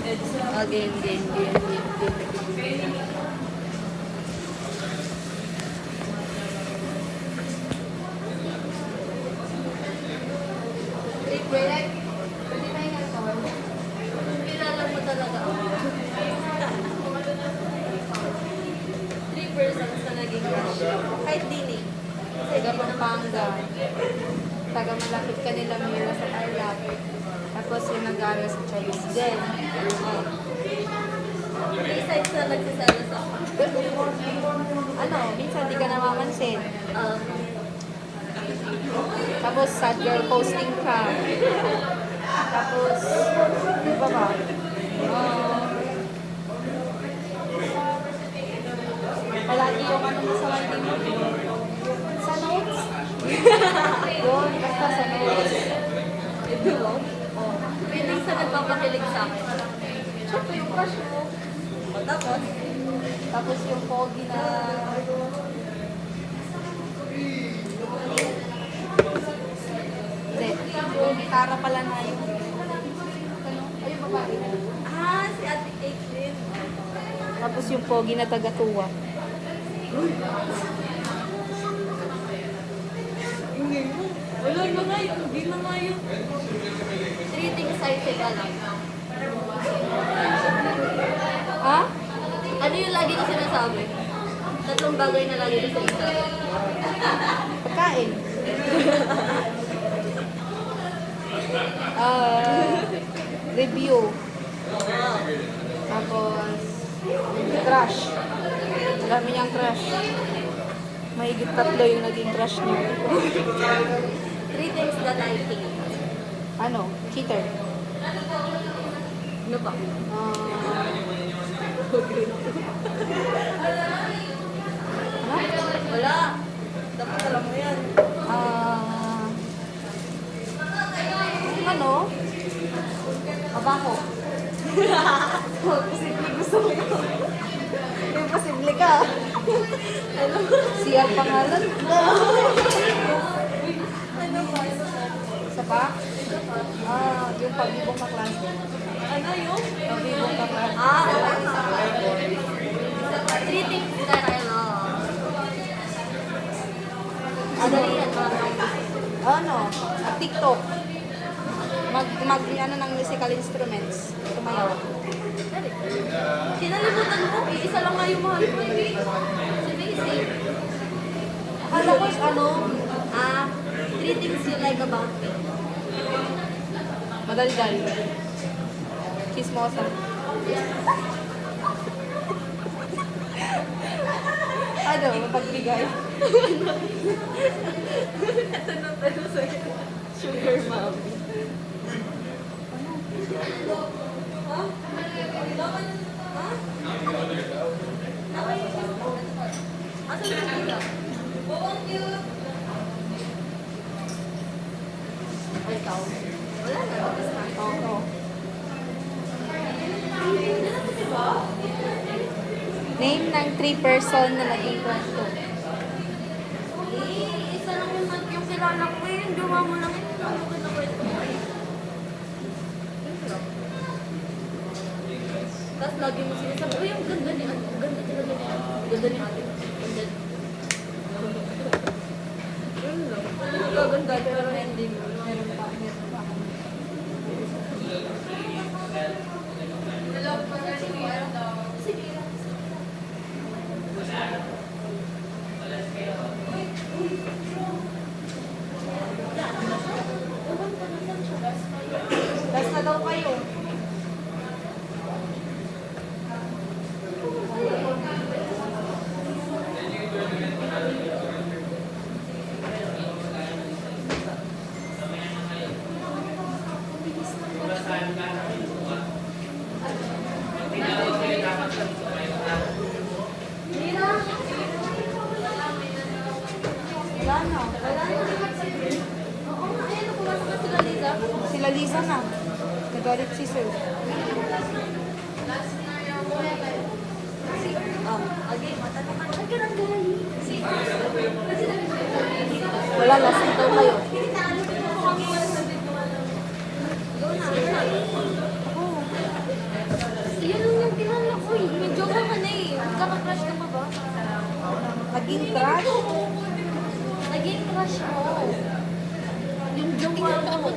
Game. Kilala mo talaga ako. 3 persons na naging crush. Kahit din eh. Taga Pampanga. Taga malapit kanila Mira sa Tarlac. Tapos yung nag-aaral sa Chinese din. May sites na nagsasala sa ako. Minsan di ka namamansin. Tapos sad girl posting ka. Tapos, di ba ba? Palagi yung mo sa writing mo. Sa notes? Doon, basta sa notes. Ito mo? Oo. Piling sa nagpapakilig sa akin. Siyempre yung crush mo. Tapos yung pogi na... Hindi. Yung gitara pala na yung... Ayun babae. Si Ate Caitlyn. Tapos yung pogi na taga-tuwa. Wala na nga yun. Hindi na nga yun. 3 things I say alam. Ha? Ano yung lagi ko sinasabi? 3 bagay na lagi ko sinasabi. Pagkain. Review. Tapos, crush. Dami niyang crush. Mahigit 3 yung naging crush niya. 3 things that I hate. Cheater. Ano pa? Wala. Dapat alam mo yan. Mabaho. Posible gusto mo. Imposible ka. Siyang pangalan. Ano ba? Isa pa? Yung pag-ibong kaklase. Ano yung? Pag-ibong kaklase. Okay. 3 things that I love. Madali yan. TikTok. Ng musical instruments. Tumayaw. Kinalimutan mo. Isa lang nga yung mahal ko. Si Macy. Akala ko 3 things you like about me. Madali-dali. Chismosa. Mapagbigay. Ito na pero sa'yo. Sugar mommy. Wala na. Oo. Name ng 3 person na naging crush ko. Isa lang yung kilala ko yung gawa mo lang ito. Tapos lagi mo sinasabi, uy, ang ganda ni Ate. Ganda talaga ni Ate. Ganda ni Ate. Ganda. Yun lang. Gaganda pero hindi mo. Meron pa. Last na daw kayo. Wala na. Oo nga, ayun, pumasok na sila Liza. Sila Liza na. Nagalit si Sir. Again, matanong ka. Ay, ganang galing. Wala, last na daw kayo. Go na. Nagkaka-crush ka pa ba? Naging crush? Naging crush mo. Yung jowa mo.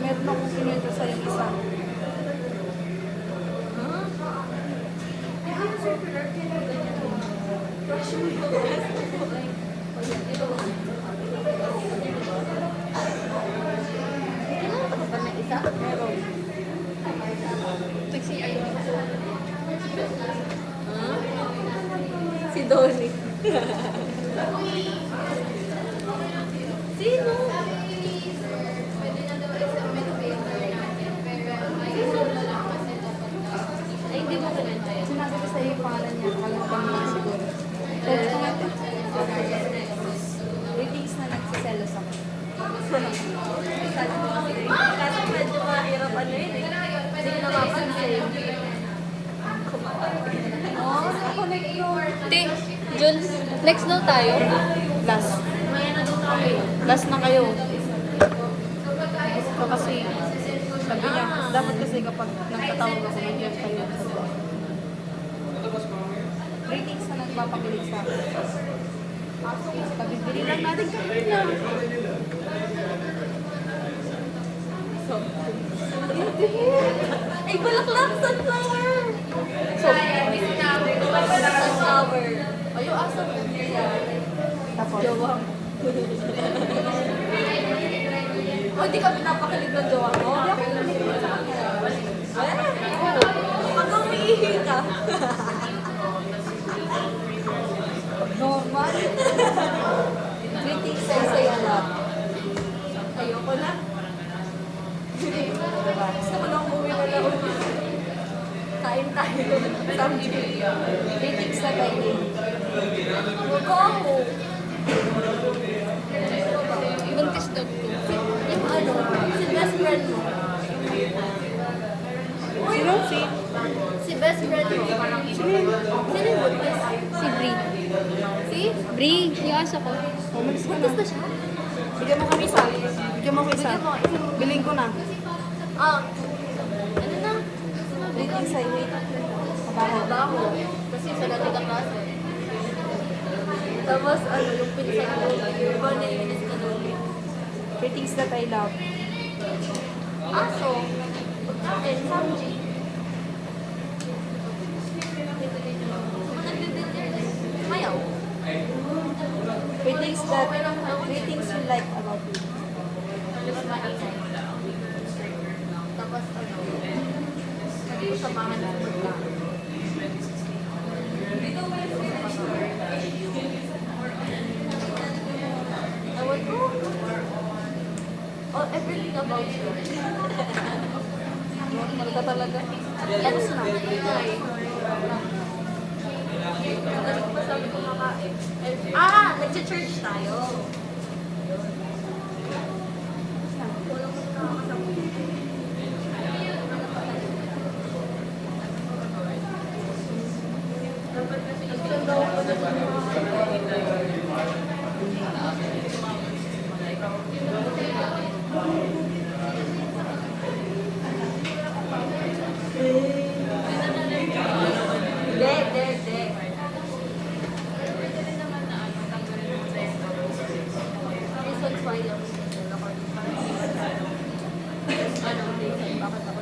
Meron akong sinwento sa yung isa. Crush mo yun. Kailangan ka ba ng isa? Meron. Nag-CI. Si Donnie. Sino? Ay, hindi mo kumenta yun. Sinabi ko sa iyo yung pangalan niya. Nakalimutan mo lang siguro. Search ko nga ito. Ratings na nagsiselos ako. Kaso medyo mahirap ano yun eh. Hindi ko napapansin. Oh, connect yun. Te, Jules, next na tayo. Last. May ano doon kami. Last na kayo. So, kasi, sabi niya, dapat kasi kapag nagtatawag ako, nandiyan kayo. Ratings na nagpapakilig sa akin. Sabi, bili lang natin kanina. Ay, bulaklak! Sunflower! So, Sunflower. Ay, yung asa mo. tapos, Jowa mo. O, di ka pinapakilig ng jowa mo? hindi ako naninig sa kanya. Pag umiihi ka. Normal. Ratings sa sa'yo lahat. Ayoko na. Diba? Gusto ko lang umuwi na lang. Kain tayo. Samji. Ratings na kayo. Huwag ako. Buntis dog ko. Yung ano, si best friend mo. Sino? Si best friend mo. Sino yung buntis? Si Brie. Si? Brie, yung aso ko. Umalis ko na. Buntis na siya? Bigyan mo kami isa. Bigyan mo ko isa. Bigyan mo. Biling ko na. Ah. Ano na? Ratings sa iyo. Kabaho. Baho. Kasi sa dati ka klase. Tapos ano, yung pinsan ko, iba na inis ka doon. Ratings that I love. Aso. Pagkain, Samji. Mayaw. Ratings you like about you. Tapos ano, samahan sa pagkain. Ewan ko. Oh, everything about you. Normal ka talaga. Yes na. Ay. Nagaling pa sabi ko makain. Ah! Nag-church tayo. Walang makakasama. Dapat kasi ang daw ko na sa De. Reasons why lang ako. Ano, reason bakit ako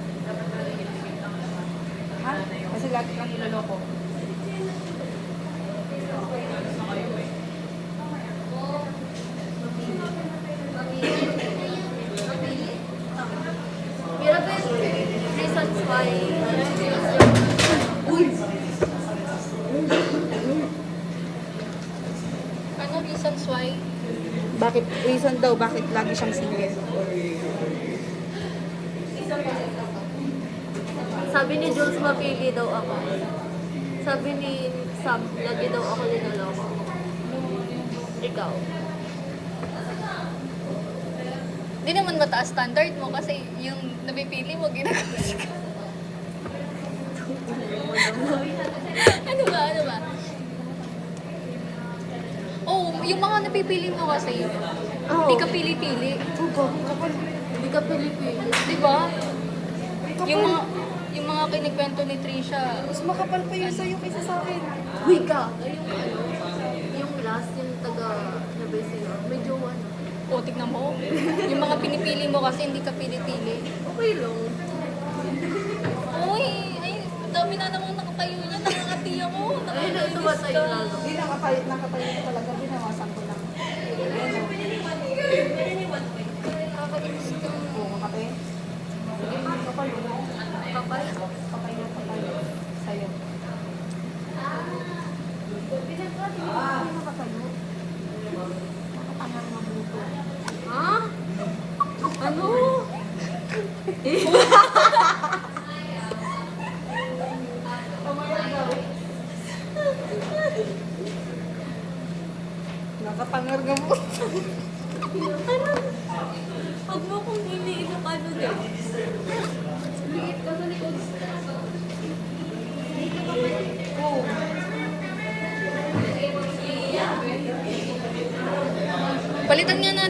Ha? Kasi lagi kang niloloko. Mirabel, reasons why. Ano reasons why? Bakit? Reason daw, bakit lagi siyang single? Sabi ni Jules, mapili daw ako. Sabi ni Sam, lagi daw ako linaloko. Ikaw. Hindi naman mataas standard mo kasi yung napipili mo ginagawa ka. Ano ba? Oh, yung mga napipili mo kasi, Oo. hindi ka pili-pili. Hindi ka pili-pili. Di ba? Yung mga kinikwento ni Trisha, Mas makapal pa yun sa'yo kaysa sa akin. Uy ka! Yung last, yung taga Nabay sa'yo, medyo ano. o tignan mo, yung mga pinipili mo kasi hindi ka pili-pili. Okay lang. Uy, ay, dami na namang nakatayo niya, nakakati ako. Ay, Nakakainis tumatayo ka. lalo. Hindi, nakatayo ko talaga. Binawasan ko lang. Nakakainis ka. Oo, makate. Sige pa, kapal mo. Kapal. Kapal mo, kapal. Sa'yo. Hindi nakatayo. Nakatangal ng buto. Ha? Ano? Nakatangar ng buto. Huwag mo kong iniinok ano din. Liit ka sa likod. Oo. Palitan nga natin.